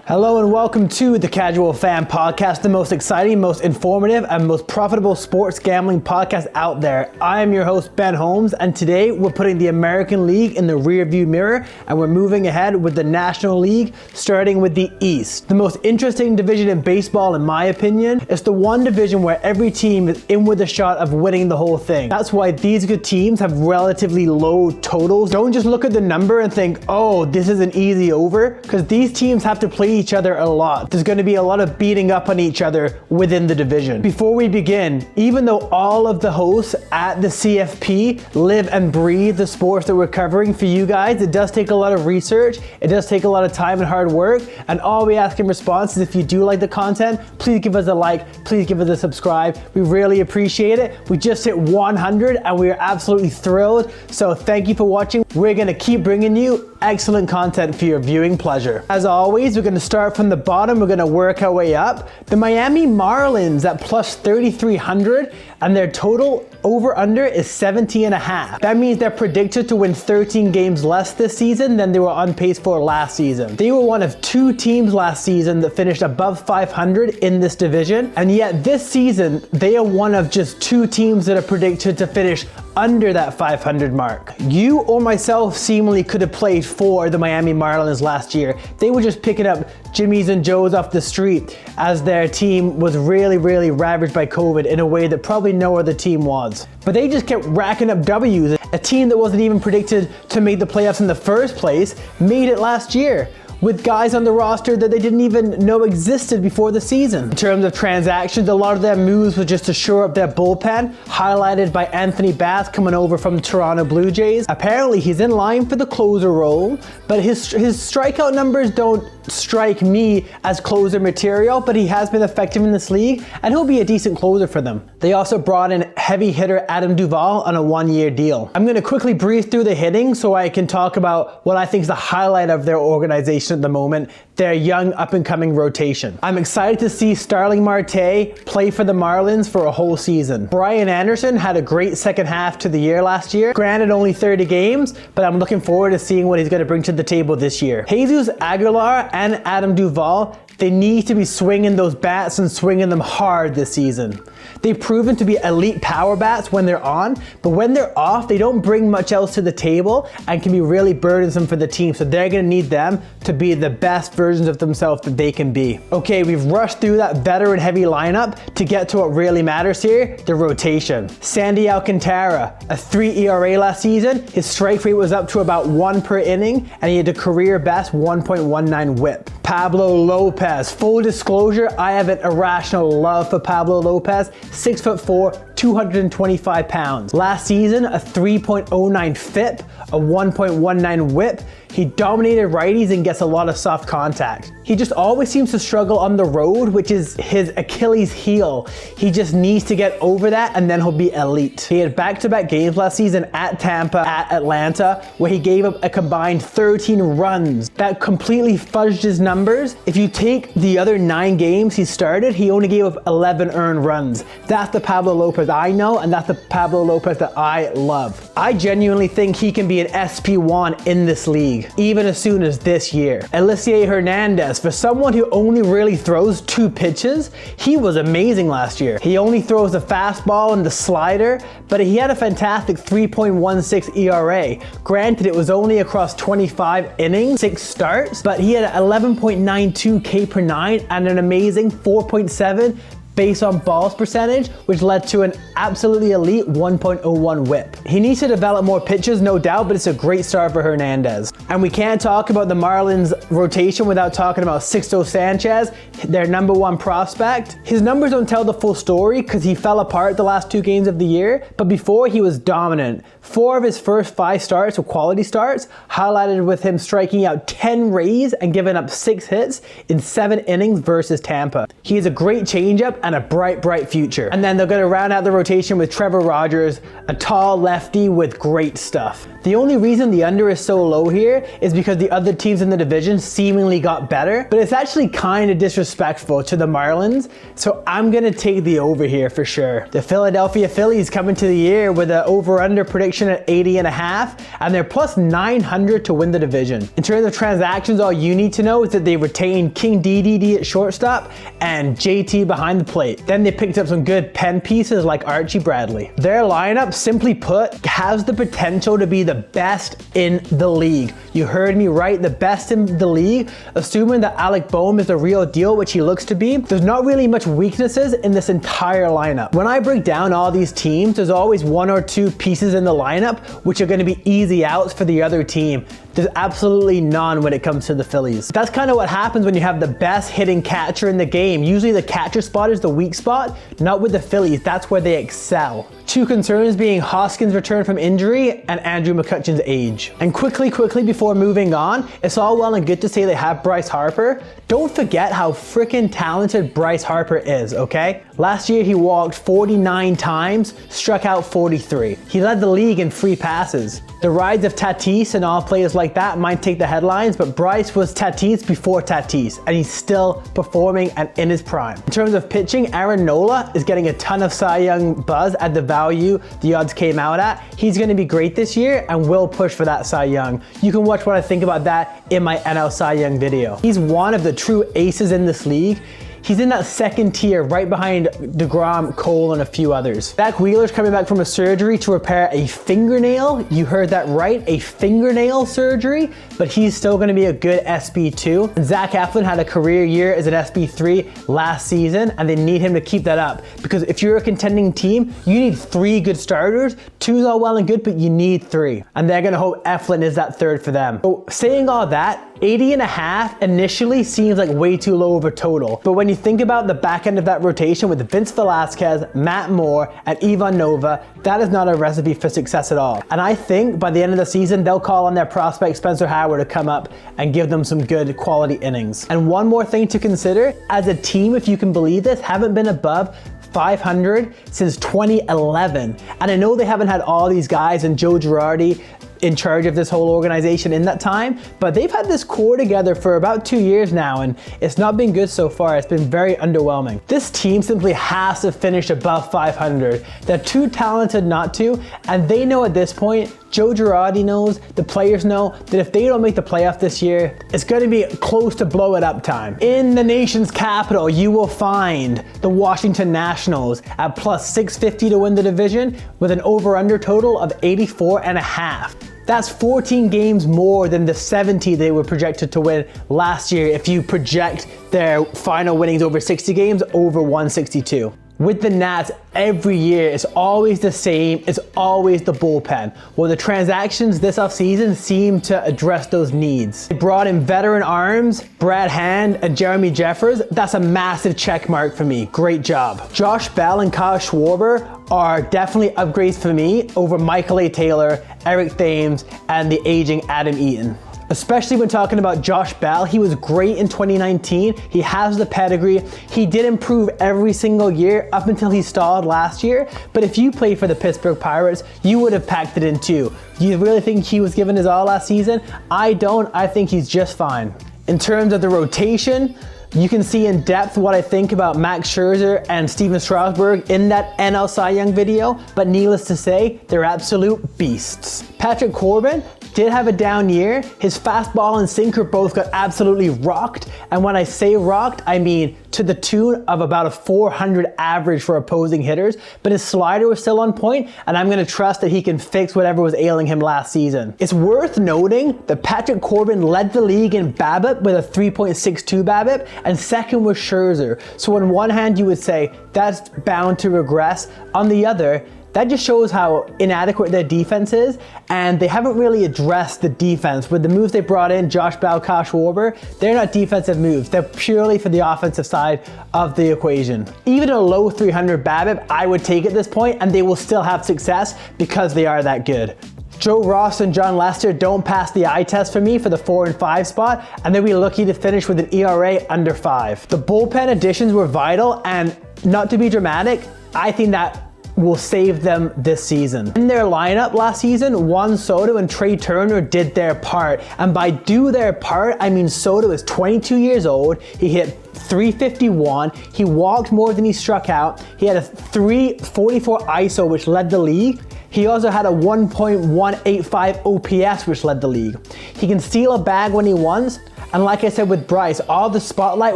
Hello and welcome to the Casual Fan Podcast, the most exciting, most informative, and most profitable sports gambling podcast out there. I am your host, Ben Holmes, and today we're putting the American League in the rearview mirror, and we're moving ahead with the National League, starting with the East. The most interesting division in baseball, in my opinion. It's the one division where every team is in with a shot of winning the whole thing. That's why these good teams have relatively low totals. Don't just look at the number and think, oh, this is an easy over, because these teams have to play each other a lot. There's going to be a lot of beating up on each other within the division. Before we begin, even though all of the hosts at the CFP live and breathe the sports that we're covering for you guys, it does take a lot of research, it does take a lot of time and hard work, and all we ask in response is if you do like the content, please give us a like, please give us a subscribe. We really appreciate it. We just hit 100 and we are absolutely thrilled, so thank you for watching. We're going to keep bringing you excellent content for your viewing pleasure. As always, we're going to start from the bottom. We're going to work our way up. The Miami Marlins at plus 3,300, and their total over under is 70.5. That means they're predicted to win 13 games less this season than they were on pace for last season. They were one of two teams last season that finished above 500 in this division, and yet this season they are one of just two teams that are predicted to finish under that 500 mark. You or myself seemingly could have played for the Miami Marlins last year. They were just picking up Jimmys and Joes off the street as their team was really ravaged by COVID in a way that probably no other team was. But they just kept racking up W's. A team that wasn't even predicted to make the playoffs in the first place made it last year, with guys on the roster that they didn't even know existed before the season. In terms of transactions, a lot of their moves were just to shore up their bullpen, highlighted by Anthony Bass coming over from the Toronto Blue Jays. Apparently he's in line for the closer role, but his strikeout numbers don't strike me as closer material, but he has been effective in this league and he'll be a decent closer for them. They also brought in heavy hitter Adam Duvall on a one-year deal. I'm going to quickly breeze through the hitting so I can talk about what I think is the highlight of their organization at the moment, their young up-and-coming rotation. I'm excited to see Starling Marte play for the Marlins for a whole season. Brian Anderson had a great second half to the year last year. Granted, only 30 games, but I'm looking forward to seeing what he's going to bring to the table this year. Jesus Aguilar and Adam Duvall, they need to be swinging those bats and swinging them hard this season. They've proven to be elite power bats when they're on, but when they're off, they don't bring much else to the table and can be really burdensome for the team, so they're going to need them to be the best versions of themselves that they can be. Okay, we've rushed through that veteran heavy lineup to get to what really matters here, the rotation. Sandy Alcantara, a 3 ERA last season. His strike rate was up to about 1 per inning, and he had a career best 1.19 whip. Pablo Lopez, full disclosure, I have an irrational love for Pablo Lopez. 6'4", 225 pounds. Last season, a 3.09 FIP, a 1.19 whip. He dominated righties and gets a lot of soft contact. He just always seems to struggle on the road, which is his Achilles heel. He just needs to get over that and then he'll be elite. He had back-to-back games last season at Tampa, at Atlanta, where he gave up a combined 13 runs. That completely fudged his numbers. If you take the other 9 games he started, he only gave up 11 earned runs. That's the Pablo Lopez I know, and that's the Pablo Lopez that I love. I genuinely think he can be an SP1 in this league, even as soon as this year. Elieser Hernandez, for someone who only really throws 2 pitches, he was amazing last year. He only throws the fastball and the slider, but he had a fantastic 3.16 ERA. Granted, it was only across 25 innings, 6 starts, but he had 11.92 K per 9 and an amazing 4.7 base on balls percentage, which led to an absolutely elite 1.01 whip. He needs to develop more pitches, no doubt, but it's a great start for Hernandez. And we can't talk about the Marlins rotation without talking about Sixto Sanchez, their #1 prospect. His numbers don't tell the full story because he fell apart the last 2 games of the year, but before he was dominant. 4 of his first 5 starts were quality starts, highlighted with him striking out 10 Rays and giving up 6 hits in 7 innings versus Tampa. He has a great changeup, and a bright future. And then they're gonna round out the rotation with Trevor Rogers, a tall lefty with great stuff. The only reason the under is so low here is because the other teams in the division seemingly got better, but it's actually kind of disrespectful to the Marlins, so I'm gonna take the over here for sure. The Philadelphia Phillies coming to the year with an over-under prediction at 80.5, and they're plus 900 to win the division. In terms of transactions, all you need to know is that they retained King DDD at shortstop and JT behind the plate. Then they picked up some good pen pieces like Archie Bradley. Their lineup, simply put, has the potential to be the best in the league. You heard me right, the best in the league, assuming that Alec Boehm is the real deal, which he looks to be. There's not really much weaknesses in this entire lineup. When I break down all these teams, there's always one or two pieces in the lineup which are gonna be easy outs for the other team. There's absolutely none when it comes to the Phillies. That's kind of what happens when you have the best hitting catcher in the game. Usually the catcher spot is the weak spot, not with the Phillies. That's where they excel. Two concerns being Hoskins' return from injury and Andrew McCutchen's age. And quickly before moving on, it's all well and good to say they have Bryce Harper. Don't forget how freaking talented Bryce Harper is, okay? Last year he walked 49 times, struck out 43. He led the league in free passes. The rise of Tatis and all players like that might take the headlines, but Bryce was Tatis before Tatis, and he's still performing and in his prime. In terms of pitching, Aaron Nola is getting a ton of Cy Young buzz at the value the odds came out at. He's gonna be great this year and will push for that Cy Young. You can watch what I think about that in my NL Cy Young video. He's one of the true aces in this league. He's in that second tier right behind DeGrom, Cole, and a few others. Zach Wheeler's coming back from a surgery to repair a fingernail. You heard that right, a fingernail surgery, but he's still gonna be a good SB2. And Zach Eflin had a career year as an SB3 last season, and they need him to keep that up, because if you're a contending team, you need 3 good starters. 2's all well and good, but you need 3. And they're gonna hope Eflin is that 3rd for them. So saying all that, 80.5 initially seems like way too low of a total, but when you think about the back end of that rotation with Vince Velasquez, Matt Moore, and Ivan Nova, that is not a recipe for success at all. And I think by the end of the season, they'll call on their prospect Spencer Howard to come up and give them some good quality innings. And one more thing to consider, as a team, if you can believe this, haven't been above 500 since 2011. And I know they haven't had all these guys and Joe Girardi in charge of this whole organization in that time, but they've had this core together for about 2 years now, and it's not been good so far. It's been very underwhelming. This team simply has to finish above 500. They're too talented not to, and they know at this point, Joe Girardi knows, the players know, that if they don't make the playoff this year, it's gonna be close to blow it up time. In the nation's capital, you will find the Washington Nationals at plus 650 to win the division with an over-under total of 84.5. That's 14 games more than the 70 they were projected to win last year if you project their final winnings over 60 games over 162. With the Nats, every year it's always the same, it's always the bullpen. Well, the transactions this offseason seem to address those needs. They brought in veteran arms, Brad Hand and Jeremy Jeffers. That's a massive check mark for me. Great job. Josh Bell and Kyle Schwarber are definitely upgrades for me over Michael A. Taylor, Eric Thames, and the aging Adam Eaton. Especially when talking about Josh Bell, he was great in 2019. He has the pedigree. He did improve every single year up until he stalled last year. But if you play for the Pittsburgh Pirates, you would have packed it in too. Do you really think he was given his all last season? I don't. I think he's just fine. In terms of the rotation, you can see in depth what I think about Max Scherzer and Steven Strasburg in that NL Cy Young video, but needless to say, they're absolute beasts. Patrick Corbin did have a down year. His fastball and sinker both got absolutely rocked, and when I say rocked, I mean to the tune of about a 400 average for opposing hitters, but his slider was still on point, and I'm gonna trust that he can fix whatever was ailing him last season. It's worth noting that Patrick Corbin led the league in BABIP with a 3.62 BABIP, and second was Scherzer. So on one hand, you would say that's bound to regress. On the other, that just shows how inadequate their defense is, and they haven't really addressed the defense. With the moves they brought in, Josh Bell, Kyle Schwarber, they're not defensive moves. They're purely for the offensive side of the equation. Even a low 300 BABIP, I would take at this point, and they will still have success because they are that good. Joe Ross and John Lester don't pass the eye test for me for the 4 and 5 spot, and they'll be lucky to finish with an ERA under 5. The bullpen additions were vital, and not to be dramatic, I think that will save them this season. In their lineup last season, Juan Soto and Trey Turner did their part. And by do their part, I mean Soto is 22 years old. He hit .351. He walked more than he struck out. He had a .344 ISO, which led the league. He also had a 1.185 OPS, which led the league. He can steal a bag when he wants. And like I said with Bryce, all the spotlight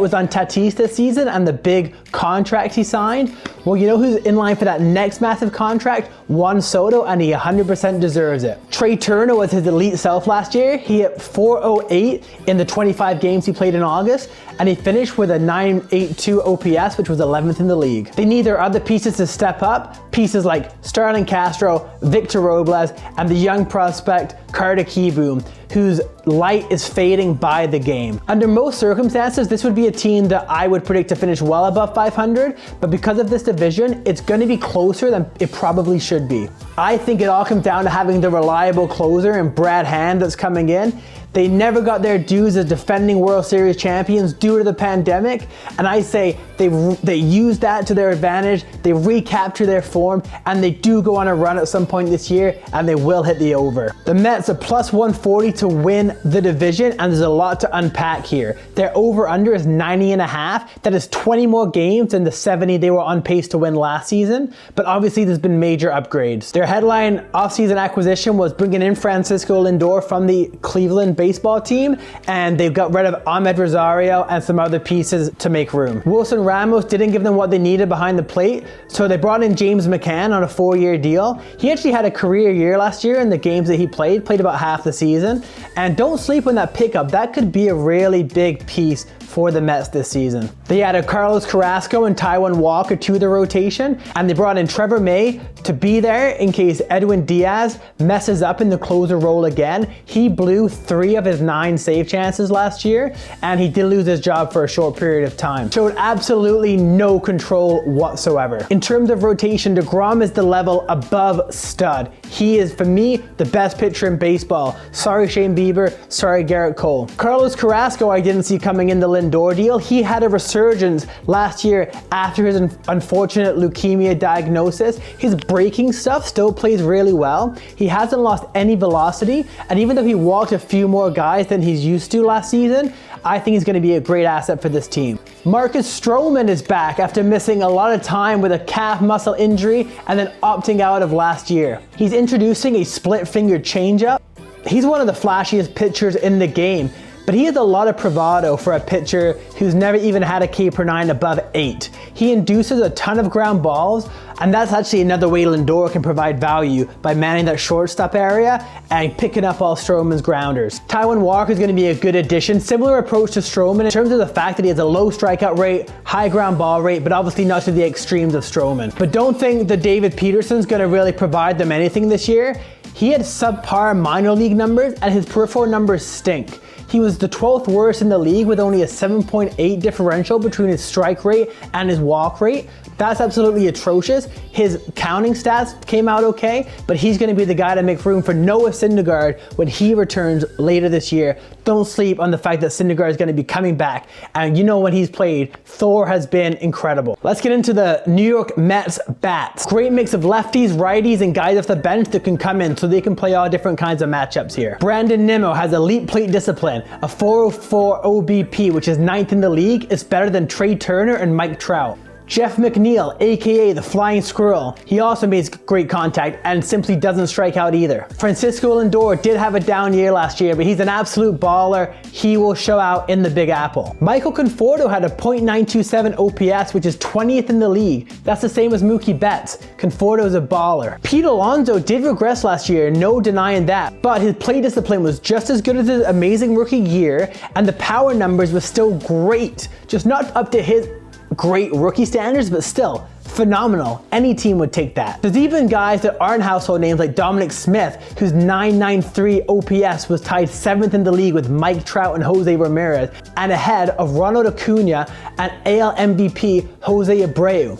was on Tatis this season and the big contract he signed. Well, you know who's in line for that next massive contract? Juan Soto, and he 100% deserves it. Trey Turner was his elite self last year. He hit .408 in the 25 games he played in August, and he finished with a .982 OPS, which was 11th in the league. They need their other pieces to step up, pieces like Starlin Castro, Victor Robles, and the young prospect Carter Kieboom, whose light is fading by the game. Under most circumstances, this would be a team that I would predict to finish well above 500, but because of this division, it's going to be closer than it probably should be. I think it all comes down to having the reliable closer in Brad Hand that's coming in. They never got their dues as defending World Series champions due to the pandemic, and I say they use that to their advantage, they recapture their form, and they do go on a run at some point this year, and they will hit the over. The Mets are plus 140 to win the division, and there's a lot to unpack here. Their over-under is 90.5. That is 20 more games than the 70 they were on pace to win last season, but obviously there's been major upgrades. Their headline offseason acquisition was bringing in Francisco Lindor from the Cleveland baseball team, and they've got rid of Ahmed Rosario and some other pieces to make room. Wilson Ramos didn't give them what they needed behind the plate, so they brought in James McCann on a 4-year deal. He actually had a career year last year in the games that he played about half the season, and don't sleep on that pickup. That could be a really big piece for the Mets this season. They added Carlos Carrasco and Taijuan Walker to the rotation, and they brought in Trevor May to be there in case Edwin Diaz messes up in the closer role again. He blew 3 of his 9 save chances last year, and he did lose his job for a short period of time. Showed absolutely no control whatsoever. In terms of rotation, DeGrom is the level above stud. He is, for me, the best pitcher in baseball. Sorry Shane Bieber, sorry Garrett Cole. Carlos Carrasco I didn't see coming in the Lindor deal. He had a resurgence last year after his unfortunate leukemia diagnosis. His breaking stuff still plays really well. He hasn't lost any velocity, and even though he walked a few more guys than he's used to last season, I think he's going to be a great asset for this team. Marcus Stroman is back after missing a lot of time with a calf muscle injury and then opting out of last year. He's introducing a split-fingered changeup. He's one of the flashiest pitchers in the game, but he has a lot of bravado for a pitcher who's never even had a K/9 above 8. He induces a ton of ground balls, and that's actually another way Lindor can provide value by manning that shortstop area and picking up all Stroman's grounders. Taijuan Walker is going to be a good addition. Similar approach to Stroman in terms of the fact that he has a low strikeout rate, high ground ball rate, but obviously not to the extremes of Stroman. But don't think that David Peterson's going to really provide them anything this year. He had subpar minor league numbers, and his peripheral numbers stink. He was the 12th worst in the league with only a 7.8 differential between his strike rate and his walk rate. That's absolutely atrocious. His counting stats came out okay, but he's going to be the guy to make room for Noah Syndergaard when he returns later this year. Don't sleep on the fact that Syndergaard is going to be coming back, and you know when he's played, Thor has been incredible. Let's get into the New York Mets bats. Great mix of lefties, righties, and guys off the bench that can come in so they can play all different kinds of matchups here. Brandon Nimmo has elite plate discipline, a 404 OBP, which is 9th in the league. It's better than Trey Turner and Mike Trout. Jeff McNeil, aka the Flying Squirrel, he also makes great contact and simply doesn't strike out either. Francisco Lindor did have a down year last year, but he's an absolute baller. He will show out in the Big Apple. Michael Conforto had a .927 OPS, which is 20th in the league. That's the same as Mookie Betts. Conforto's a baller. Pete Alonso did regress last year, no denying that, but his play discipline was just as good as his amazing rookie year, and the power numbers were still great, just not up to his great rookie standards, but still phenomenal. Any team would take that. There's even guys that aren't household names like Dominic Smith, whose .993 OPS was tied 7th in the league with Mike Trout and Jose Ramirez, and ahead of Ronald Acuna and AL MVP Jose Abreu.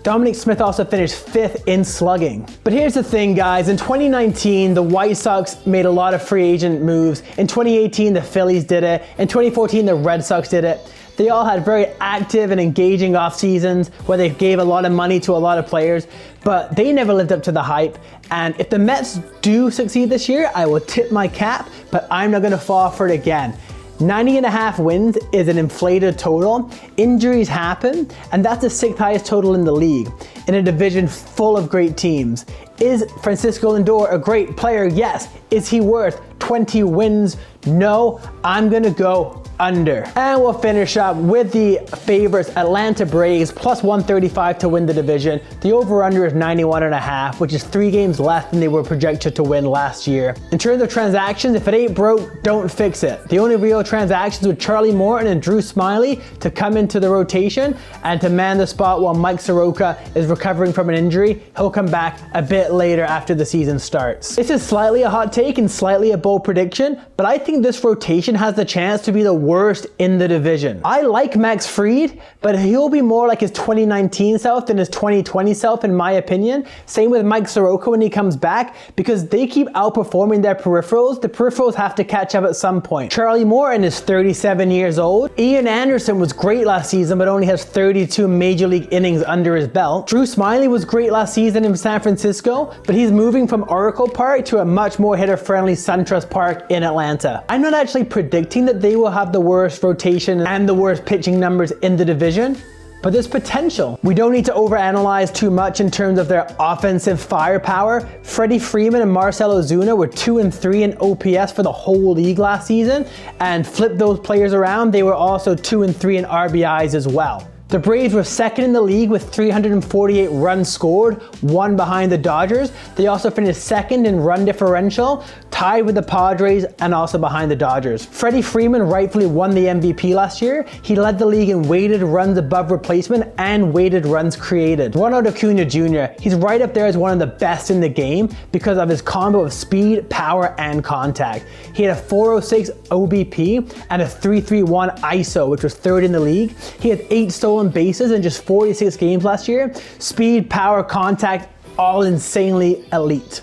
Dominic Smith also finished 5th in slugging. But here's the thing, guys. In 2019, the White Sox made a lot of free agent moves. In 2018, the Phillies did it. In 2014, the Red Sox did it. They all had very active and engaging off seasons where they gave a lot of money to a lot of players, but they never lived up to the hype. And if the Mets do succeed this year, I will tip my cap, but I'm not gonna fall for it again. 90.5 wins is an inflated total. Injuries happen, and that's the 6th highest total in the league in a division full of great teams. Is Francisco Lindor a great player? Yes. Is he worth 20 wins? No. I'm gonna go under. And we'll finish up with the favorites, Atlanta Braves, plus 135 to win the division. The over-under is 91.5, which is 3 games less than they were projected to win last year. In terms of transactions, if it ain't broke, don't fix it. The only real transactions with Charlie Morton and Drew Smyly to come into the rotation and to man the spot while Mike Soroka is recovering from an injury. He'll come back a bit later after the season starts. This is slightly a hot take and slightly a bold prediction, but I think this rotation has the chance to be the worst in the division. I like Max Fried, but he'll be more like his 2019 self than his 2020 self in my opinion. Same with Mike Soroka when he comes back, because they keep outperforming their peripherals. The peripherals have to catch up at some point. Charlie Morton is 37 years old. Ian Anderson was great last season, but only has 32 major league innings under his belt. Drew Smyly was great last season in San Francisco, but he's moving from Oracle Park to a much more hitter-friendly SunTrust Park in Atlanta. I'm not actually predicting that they will have the worst rotation and the worst pitching numbers in the division, but there's potential. We don't need to overanalyze too much in terms of their offensive firepower. Freddie Freeman and Marcell Ozuna were 2 and 3 in OPS for the whole league last season, and flip those players around, they were also 2 and 3 in RBIs as well. The Braves were 2nd in the league with 348 runs scored, 1 behind the Dodgers. They also finished 2nd in run differential, tied with the Padres and also behind the Dodgers. Freddie Freeman rightfully won the MVP last year. He led the league in weighted runs above replacement and weighted runs created. Ronald Acuna Jr., he's right up there as one of the best in the game because of his combo of speed, power, and contact. He had a 406 OBP and a 331 ISO, which was 3rd in the league. He had 8 stolen bases in just 46 games last year. Speed, power, contact, all insanely elite.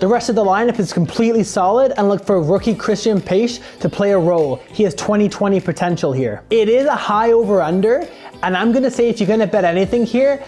The rest of the lineup is completely solid, and look for rookie Christian Pache to play a role. He has 20-20 potential here. It is a high over-under, and I'm gonna say if you're gonna bet anything here,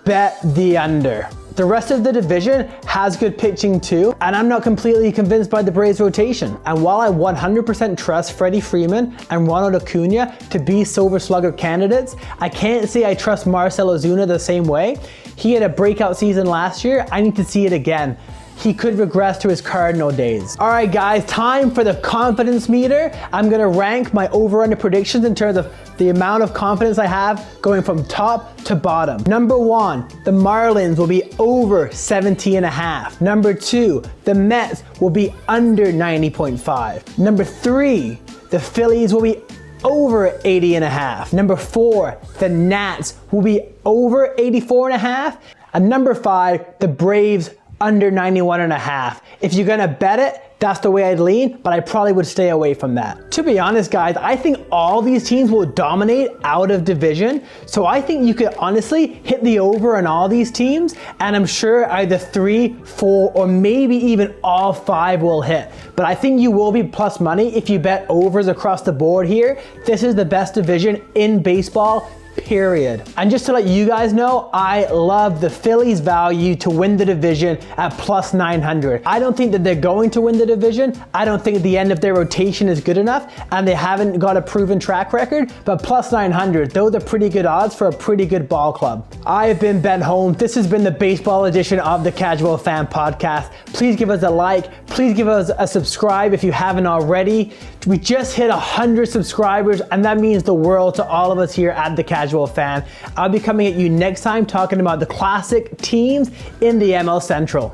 bet the under. The rest of the division has good pitching too, and I'm not completely convinced by the Braves rotation. And while I 100% trust Freddie Freeman and Ronald Acuna to be Silver Slugger candidates, I can't say I trust Marcell Ozuna the same way. He had a breakout season last year. I need to see it again. He could regress to his Cardinal days. All right, guys, time for the confidence meter. I'm gonna rank my over-under predictions in terms of the amount of confidence I have going from top to bottom. Number 1, the Marlins will be over 70.5. Number 2, the Mets will be under 90.5. Number 3, the Phillies will be over 80.5. Number 4, the Nats will be over 84.5. And number 5, the Braves under 91.5. If you're gonna bet it, that's the way I'd lean, but I probably would stay away from that. To be honest, guys, I think all these teams will dominate out of division. So I think you could honestly hit the over on all these teams, and I'm sure either 3, 4, or maybe even all 5 will hit. But I think you will be plus money if you bet overs across the board here. This is the best division in baseball, period. And just to let you guys know, I love the Phillies value to win the division at plus 900. I don't think that they're going to win the division. I don't think the end of their rotation is good enough, and they haven't got a proven track record, but plus 900, those are pretty good odds for a pretty good ball club. I have been Ben Holmes. This has been the baseball edition of the Casual Fan Podcast. Please give us a like. Please give us a subscribe if you haven't already. We just hit 100 subscribers, and that means the world to all of us here at the Casual Fan. I'll be coming at you next time talking about the classic teams in the ML Central.